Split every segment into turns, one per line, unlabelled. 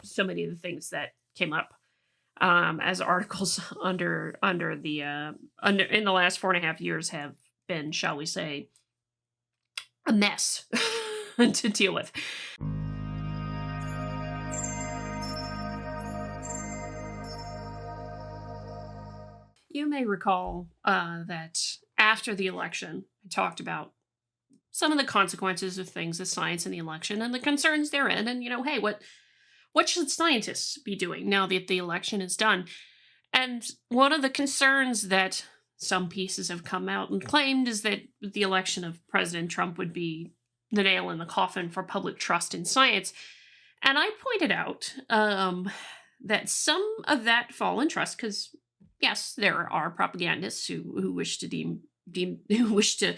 so many of the things that came up as articles under in the last 4.5 years have been, shall we say, a mess to deal with. You may recall that after the election, I talked about some of the consequences of things as science in the election and the concerns therein. And, hey, what should scientists be doing now that the election is done? And one of the concerns that some pieces have come out and claimed is that the election of President Trump would be the nail in the coffin for public trust in science. And I pointed out that some of that fallen trust, because yes, there are propagandists who wish to who wish to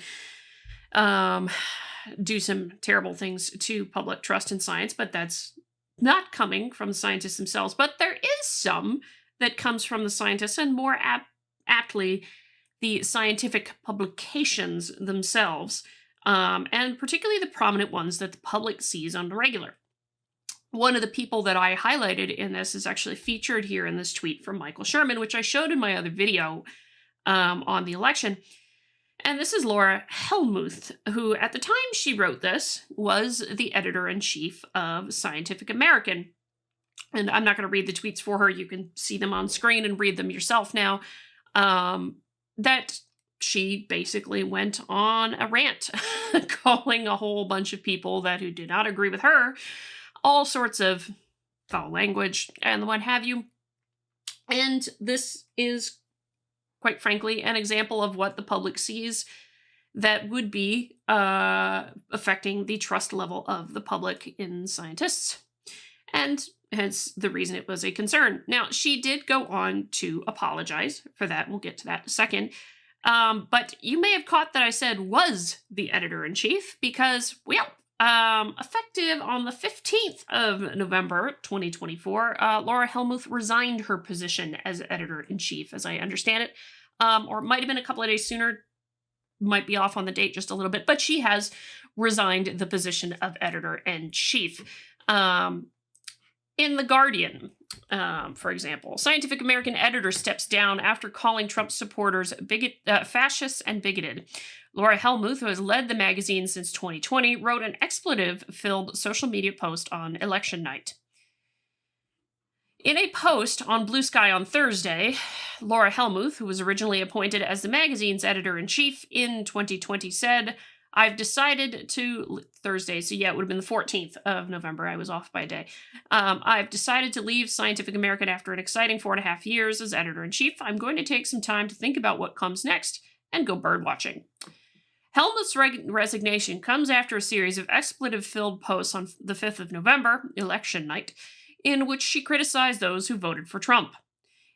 do some terrible things to public trust in science, but that's not coming from the scientists themselves. But there is some that comes from the scientists, and more aptly, the scientific publications themselves, and particularly the prominent ones that the public sees on the regular. One of the people that I highlighted in this is actually featured here in this tweet from Michael Sherman, which I showed in my other video on the election. And this is Laura Hellmuth, who at the time she wrote this was the editor-in-chief of Scientific American. And I'm not going to read the tweets for her. You can see them on screen and read them yourself now. That she basically went on a rant calling a whole bunch of people who did not agree with her all sorts of foul language and what have you. And this is, quite frankly, an example of what the public sees that would be affecting the trust level of the public in scientists. And hence the reason it was a concern. Now, she did go on to apologize for that. We'll get to that in a second. But you may have caught that I said was the editor-in-chief because, effective on the 15th of November, 2024, Laura Hellmuth resigned her position as editor-in-chief, as I understand it. Or it might have been a couple of days sooner. Might be off on the date just a little bit. But she has resigned the position of editor-in-chief. In The Guardian, for example, Scientific American editor steps down after calling Trump supporters fascists and bigoted. Laura Hellmuth, who has led the magazine since 2020, wrote an expletive-filled social media post on election night. In a post on Blue Sky on Thursday, Laura Hellmuth, who was originally appointed as the magazine's editor-in-chief in 2020, said, I've decided to, Thursday, so yeah, it would have been the 14th of November, I was off by a day. I've decided to leave Scientific American after an exciting 4.5 years as editor-in-chief. I'm going to take some time to think about what comes next and go bird watching. Hellmuth's resignation comes after a series of expletive-filled posts on the 5th of November, election night, in which she criticized those who voted for Trump.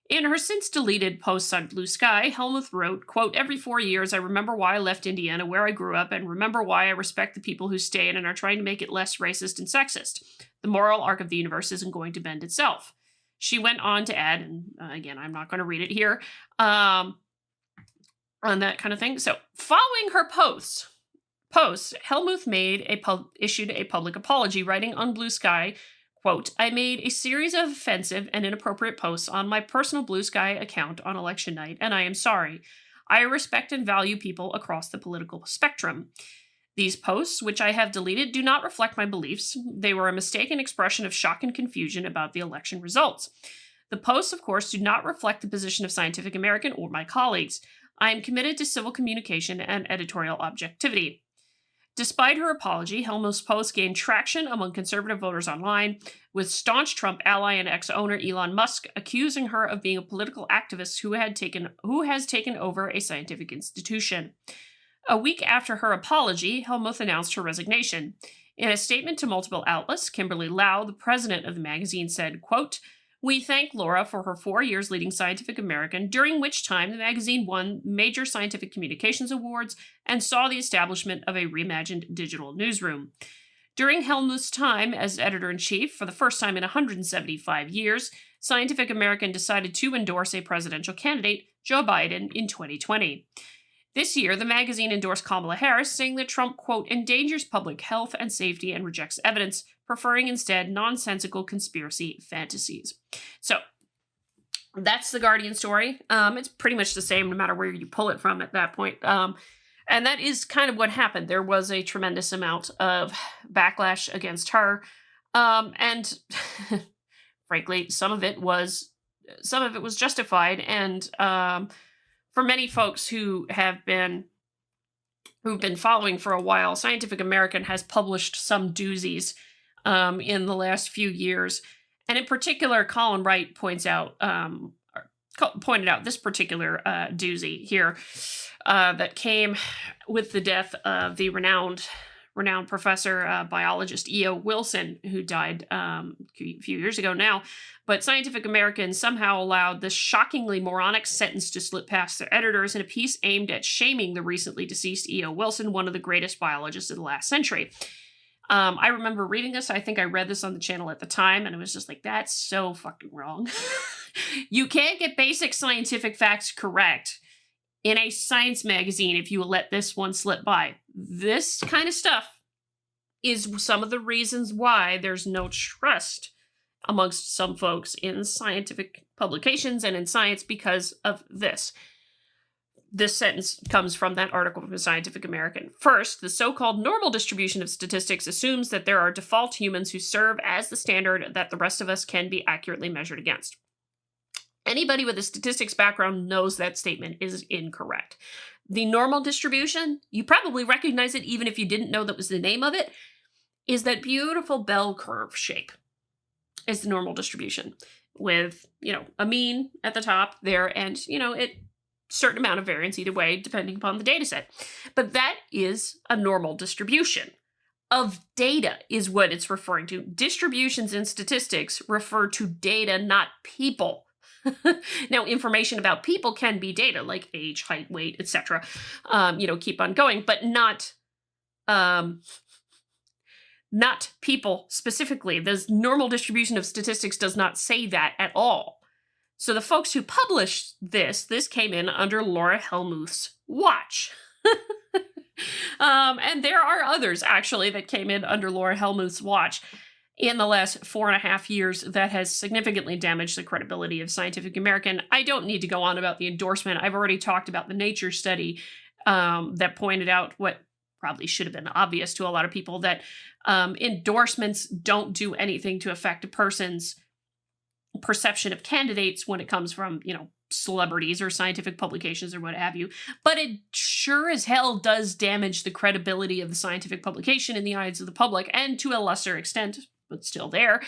In her since-deleted posts on Blue Sky, Hellmuth wrote, quote, every 4 years I remember why I left Indiana, where I grew up, and remember why I respect the people who stayed and are trying to make it less racist and sexist. The moral arc of the universe isn't going to bend itself. She went on to add, and again, I'm not going to read it here, on that kind of thing. So, following her posts, Hellmuth issued a public apology, writing on Blue Sky, quote, I made a series of offensive and inappropriate posts on my personal Blue Sky account on election night, and I am sorry. I respect and value people across the political spectrum. These posts, which I have deleted, do not reflect my beliefs. They were a mistaken expression of shock and confusion about the election results. The posts, of course, do not reflect the position of Scientific American or my colleagues. I am committed to civil communication and editorial objectivity. Despite her apology, Hellmuth's post gained traction among conservative voters online, with staunch Trump ally and ex-owner Elon Musk accusing her of being a political activist who has taken over a scientific institution. A week after her apology, Hellmuth announced her resignation. In a statement to multiple outlets, Kimberly Lau, the president of the magazine, said, quote, we thank Laura for her 4 years leading Scientific American, during which time the magazine won major scientific communications awards and saw the establishment of a reimagined digital newsroom. During Hellmuth's time as editor-in-chief, for the first time in 175 years, Scientific American decided to endorse a presidential candidate, Joe Biden, in 2020. This year, the magazine endorsed Kamala Harris, saying that Trump, quote, endangers public health and safety and rejects evidence preferring instead nonsensical conspiracy fantasies. So that's the Guardian story. It's pretty much the same no matter where you pull it from at that point. And that is kind of what happened. There was a tremendous amount of backlash against her. And frankly, some of it was justified. And for many folks who've been following for a while, Scientific American has published some doozies in the last few years. And in particular, Colin Wright pointed out this particular doozy here that came with the death of the renowned professor, biologist E.O. Wilson, who died a few years ago now. But Scientific American somehow allowed this shockingly moronic sentence to slip past their editors in a piece aimed at shaming the recently deceased E.O. Wilson, one of the greatest biologists of the last century. I remember reading this. I think I read this on the channel at the time, and it was just like, that's so fucking wrong. You can't get basic scientific facts correct in a science magazine if you let this one slip by. This kind of stuff is some of the reasons why there's no trust amongst some folks in scientific publications and in science because of this. This sentence comes from that article from Scientific American. First, the so-called normal distribution of statistics assumes that there are default humans who serve as the standard that the rest of us can be accurately measured against. Anybody with a statistics background knows that statement is incorrect. The normal distribution, you probably recognize it even if you didn't know that was the name of it, is that beautiful bell curve shape is the normal distribution with, a mean at the top there and, it certain amount of variance either way, depending upon the data set. But that is a normal distribution of data is what it's referring to. Distributions in statistics refer to data, not people. Now, information about people can be data, like age, height, weight, etc. Keep on going, but not people specifically. The normal distribution of statistics does not say that at all. So the folks who published this came in under Laura Hellmuth's watch. And there are others, actually, that came in under Laura Hellmuth's watch in the last 4.5 years that has significantly damaged the credibility of Scientific American. I don't need to go on about the endorsement. I've already talked about the Nature study that pointed out what probably should have been obvious to a lot of people, that endorsements don't do anything to affect a person's perception of candidates when it comes from, celebrities or scientific publications or what have you. But it sure as hell does damage the credibility of the scientific publication in the eyes of the public, and to a lesser extent, but still there,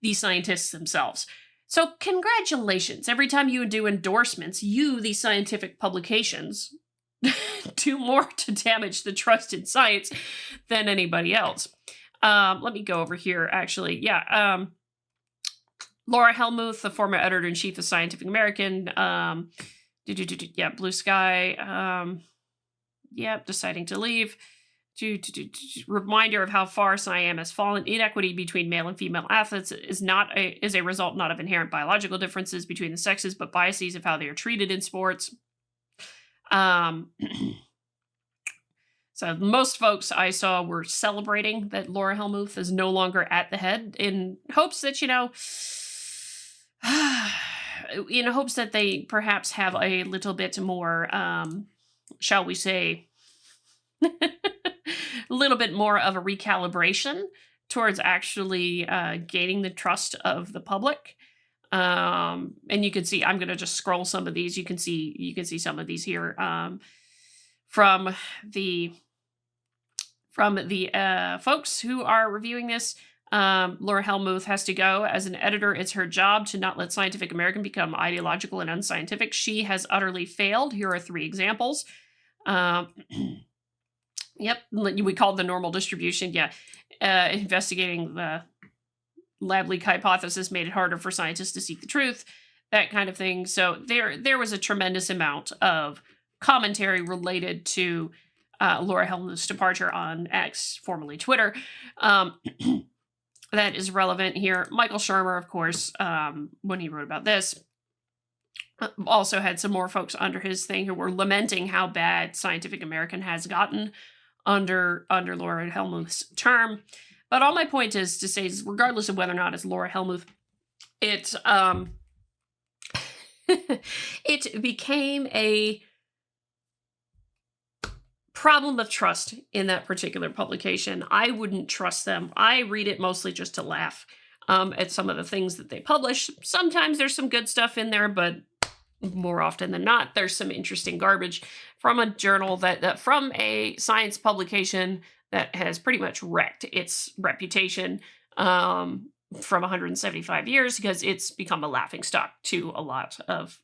the scientists themselves. So congratulations. Every time you do endorsements, you, the scientific publications, do more to damage the trust in science than anybody else. Let me go over here, actually. Laura Hellmuth, the former editor-in-chief of Scientific American, Blue Sky, deciding to leave. Reminder of how far SciAm has fallen. Inequity between male and female athletes is a result not of inherent biological differences between the sexes, but biases of how they are treated in sports. So most folks I saw were celebrating that Laura Hellmuth is no longer at the head, in hopes that, in hopes that they perhaps have a little bit more, shall we say, a little bit more of a recalibration towards actually gaining the trust of the public. And you can see, I'm going to just scroll some of these. You can see some of these here from the folks who are reviewing this. Laura Hellmuth has to go. As an editor, it's her job to not let Scientific American become ideological and unscientific. She has utterly failed. Here are 3 examples. We called the normal distribution. Investigating the lab leak hypothesis made it harder for scientists to seek the truth, that kind of thing. So there was a tremendous amount of commentary related to Laura Hellmuth's departure on X, formerly Twitter. That is relevant here. Michael Shermer, of course, when he wrote about this, also had some more folks under his thing who were lamenting how bad Scientific American has gotten under Laura Hellmuth's term. But all my point is to say is, regardless of whether or not it's Laura Hellmuth, it it became a problem of trust in that particular publication. I wouldn't trust them. I read it mostly just to laugh at some of the things that they publish. Sometimes there's some good stuff in there, but more often than not, there's some interesting garbage from a journal that from a science publication that has pretty much wrecked its reputation from 175 years, because it's become a laughingstock to a lot of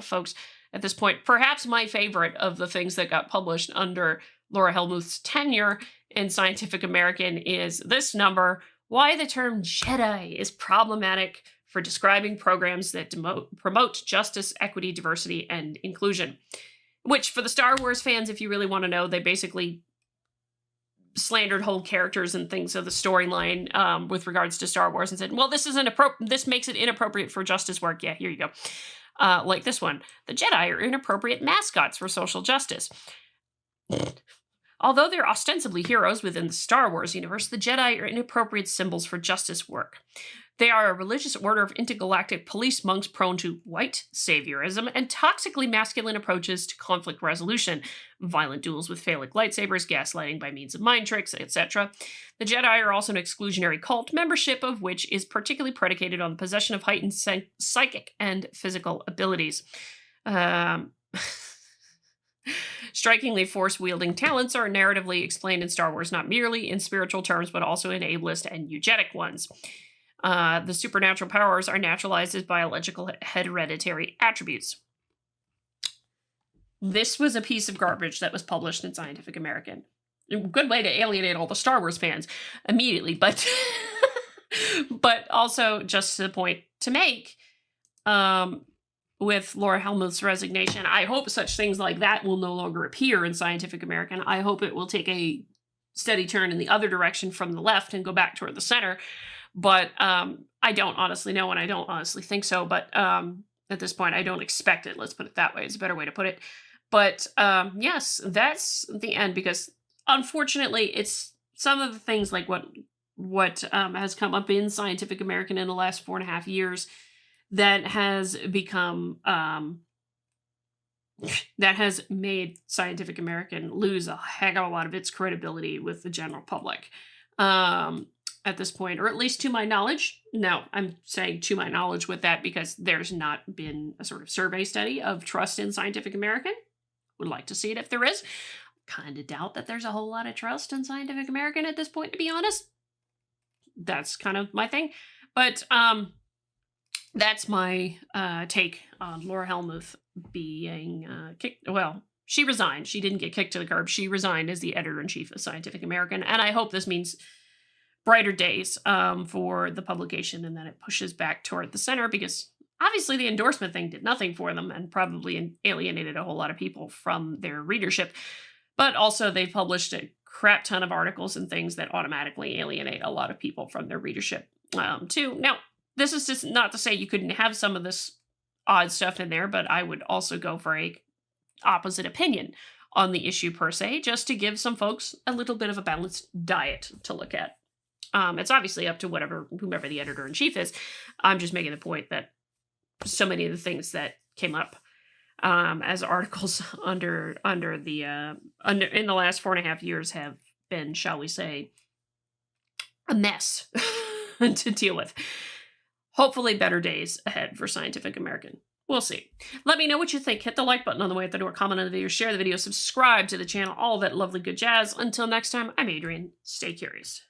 folks at this point. Perhaps my favorite of the things that got published under Laura Hellmuth's tenure in Scientific American is this number: Why the term Jedi is problematic for describing programs that promote justice, equity, diversity, and inclusion. Which, for the Star Wars fans, if you really want to know, they basically slandered whole characters and things of the storyline with regards to Star Wars and said, well, this makes it inappropriate for justice work. Yeah, here you go. Like this one. The Jedi are inappropriate mascots for social justice. Although they're ostensibly heroes within the Star Wars universe, the Jedi are inappropriate symbols for justice work. They are a religious order of intergalactic police monks prone to white saviorism and toxically masculine approaches to conflict resolution, violent duels with phallic lightsabers, gaslighting by means of mind tricks, etc. The Jedi are also an exclusionary cult, membership of which is particularly predicated on the possession of heightened psychic and physical abilities. Strikingly force-wielding talents are narratively explained in Star Wars not merely in spiritual terms, but also in ableist and eugenic ones. The supernatural powers are naturalized as biological hereditary attributes. This was a piece of garbage that was published in Scientific American. A good way to alienate all the Star Wars fans immediately, but but also just to the point to make, with Laura Hellmuth's resignation, I hope such things like that will no longer appear in Scientific American. I hope it will take a steady turn in the other direction from the left and go back toward the center. But I don't honestly know, and I don't honestly think so. But at this point, I don't expect it. Let's put it that way. It's a better way to put it. But yes, that's the end, because unfortunately, it's some of the things like what has come up in Scientific American in the last 4.5 years that has become that has made Scientific American lose a heck of a lot of its credibility with the general public. At this point, or at least to my knowledge. No, I'm saying to my knowledge with that because there's not been a sort of survey study of trust in Scientific American. Would like to see it if there is. Kind of doubt that there's a whole lot of trust in Scientific American at this point, to be honest. That's kind of my thing. But that's my take on Laura Hellmuth being kicked. Well, she resigned. She didn't get kicked to the curb. She resigned as the editor-in-chief of Scientific American. And I hope this means brighter days for the publication, and then it pushes back toward the center, because obviously the endorsement thing did nothing for them and probably alienated a whole lot of people from their readership. But also they published a crap ton of articles and things that automatically alienate a lot of people from their readership too. Now, this is just not to say you couldn't have some of this odd stuff in there, but I would also go for a opposite opinion on the issue per se, just to give some folks a little bit of a balanced diet to look at. It's obviously up to whomever the editor-in-chief is. I'm just making the point that so many of the things that came up as articles in the last 4.5 years have been, shall we say, a mess to deal with. Hopefully better days ahead for Scientific American. We'll see. Let me know what you think. Hit the like button on the way out the door, comment on the video, share the video, subscribe to the channel, all that lovely good jazz. Until next time, I'm Adrian. Stay curious.